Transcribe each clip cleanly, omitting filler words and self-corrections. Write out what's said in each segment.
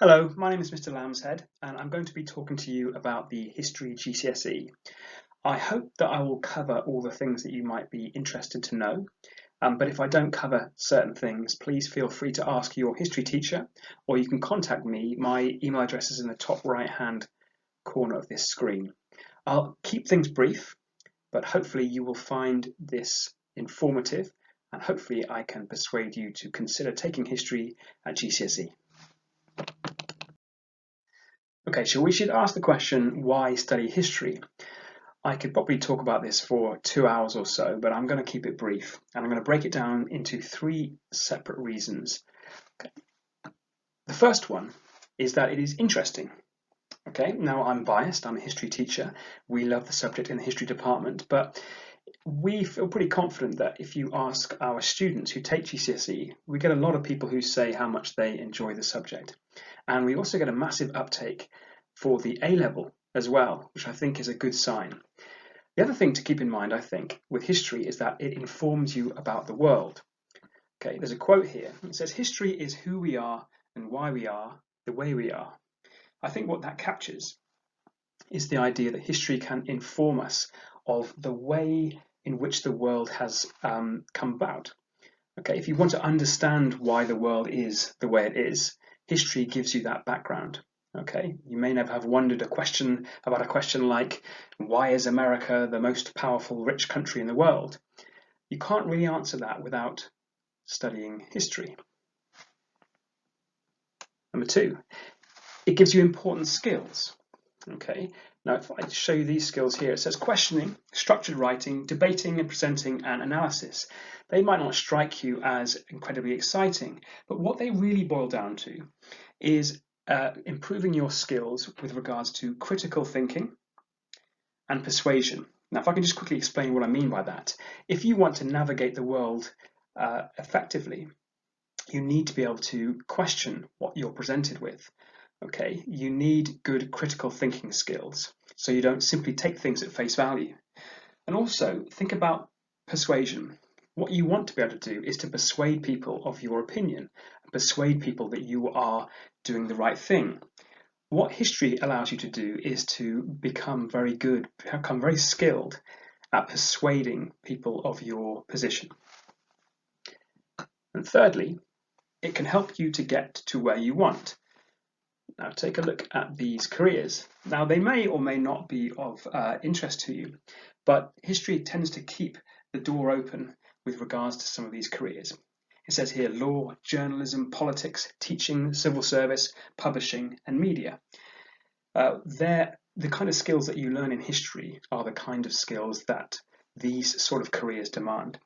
Hello, my name is Mr. Lambshead, and I'm going to be talking to you about the History GCSE. I hope that I will cover all the things that you might be interested to know, but if I don't cover certain things, please feel free to ask your history teacher, or you can contact me. My email address is in the top right-hand corner of this screen. I'll keep things brief, but hopefully you will find this informative, and hopefully I can persuade you to consider taking history at GCSE. Okay, so we should ask the question, why study history? I could probably talk about this for 2 hours or so, but I'm going to keep it brief, and I'm going to break it down into three separate reasons. Okay. The first one is that it is interesting. Okay, now I'm biased, I'm a history teacher. We love the subject in the history department, but we feel pretty confident that if you ask our students who take GCSE, we get a lot of people who say how much they enjoy the subject. And we also get a massive uptake for the A-level as well, which I think is a good sign. The other thing to keep in mind, I think, with history is that it informs you about the world. Okay, there's a quote here. It says, "History is who we are and why we are the way we are." I think what that captures is the idea that history can inform us of the way in which the world has come about. Okay, if you want to understand why the world is the way it is, history gives you that background. Okay, you may never have wondered a question like, why is America the most powerful, rich country in the world? You can't really answer that without studying history. Number two, it gives you important skills. Okay, now if I show you these skills here, it says questioning, structured writing, debating and presenting, and analysis. They might not strike you as incredibly exciting, but what they really boil down to is improving your skills with regards to critical thinking and persuasion. Now, if I can just quickly explain what I mean by that. If you want to navigate the world effectively, you need to be able to question what you're presented with. Okay, you need good critical thinking skills so you don't simply take things at face value. And also think about persuasion. What you want to be able to do is to persuade people of your opinion, persuade people that you are doing the right thing. What history allows you to do is to become very good, become very skilled at persuading people of your position. And thirdly, it can help you to get to where you want. Now take a look at these careers. Now they may or may not be of interest to you, but history tends to keep the door open with regards to some of these careers. It says here law, journalism, politics, teaching, civil service, publishing, and media. The kind of skills that you learn in history are the kind of skills that these sort of careers demand.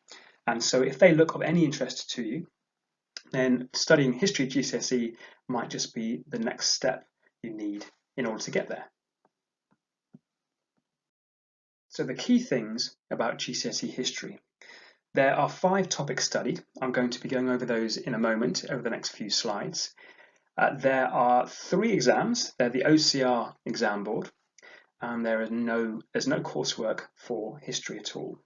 And so if they look of any interest to you, then studying history GCSE might just be the next step you need in order to get there. So the key things about GCSE history. There are 5 topics studied. I'm going to be going over those in a moment over the next few slides. There are 3 exams. They're the OCR exam board, and there's no coursework for history at all.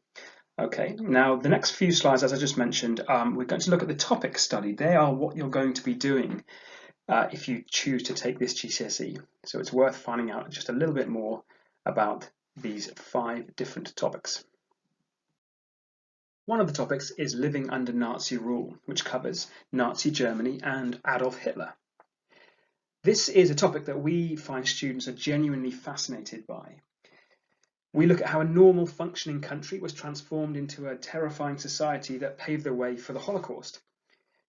Okay, now the next few slides, as I just mentioned, we're going to look at the topics studied. They are what you're going to be doing if you choose to take this GCSE. So it's worth finding out just a little bit more about these 5 different topics. One of the topics is living under Nazi rule, which covers Nazi Germany and Adolf Hitler. This is a topic that we find students are genuinely fascinated by. We look at how a normal functioning country was transformed into a terrifying society that paved the way for the Holocaust.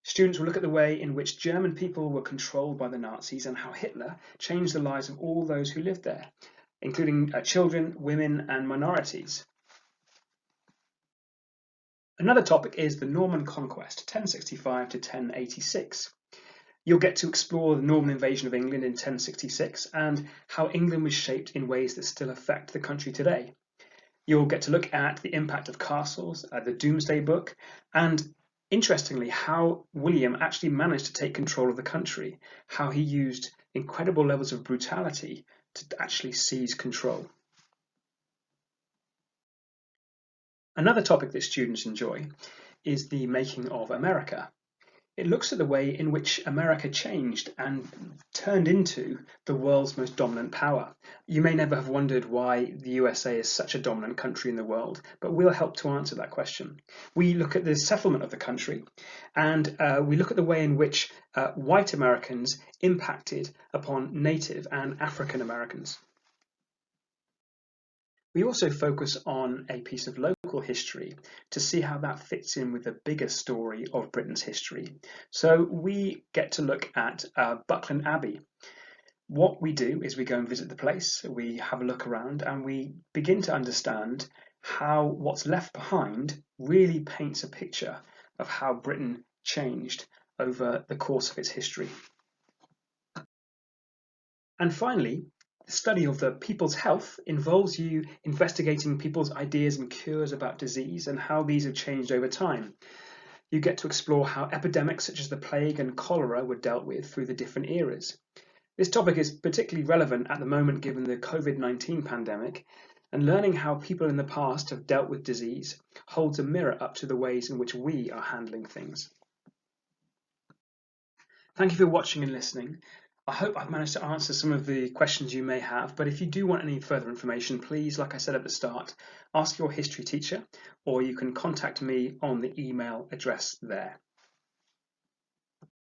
Students will look at the way in which German people were controlled by the Nazis and how Hitler changed the lives of all those who lived there, including children, women, and minorities. Another topic is the Norman Conquest, 1065 to 1086. You'll get to explore the Norman invasion of England in 1066 and how England was shaped in ways that still affect the country today. You'll get to look at the impact of castles, the Domesday Book, and interestingly, how William actually managed to take control of the country, how he used incredible levels of brutality to actually seize control. Another topic that students enjoy is the making of America. It looks at the way in which America changed and turned into the world's most dominant power. You may never have wondered why the USA is such a dominant country in the world, but we'll help to answer that question. We look at the settlement of the country, and we look at the way in which white Americans impacted upon Native and African Americans. We also focus on a piece of local history to see how that fits in with the bigger story of Britain's history. So we get to look at Buckland Abbey. What we do is we go and visit the place, we have a look around, and we begin to understand how what's left behind really paints a picture of how Britain changed over the course of its history. And finally, the study of the people's health involves you investigating people's ideas and cures about disease and how these have changed over time. You get to explore how epidemics such as the plague and cholera were dealt with through the different eras. This topic is particularly relevant at the moment given the COVID-19 pandemic, and learning how people in the past have dealt with disease holds a mirror up to the ways in which we are handling things. Thank you for watching and listening. I hope I've managed to answer some of the questions you may have, but if you do want any further information, please, like I said at the start, ask your history teacher, or you can contact me on the email address there.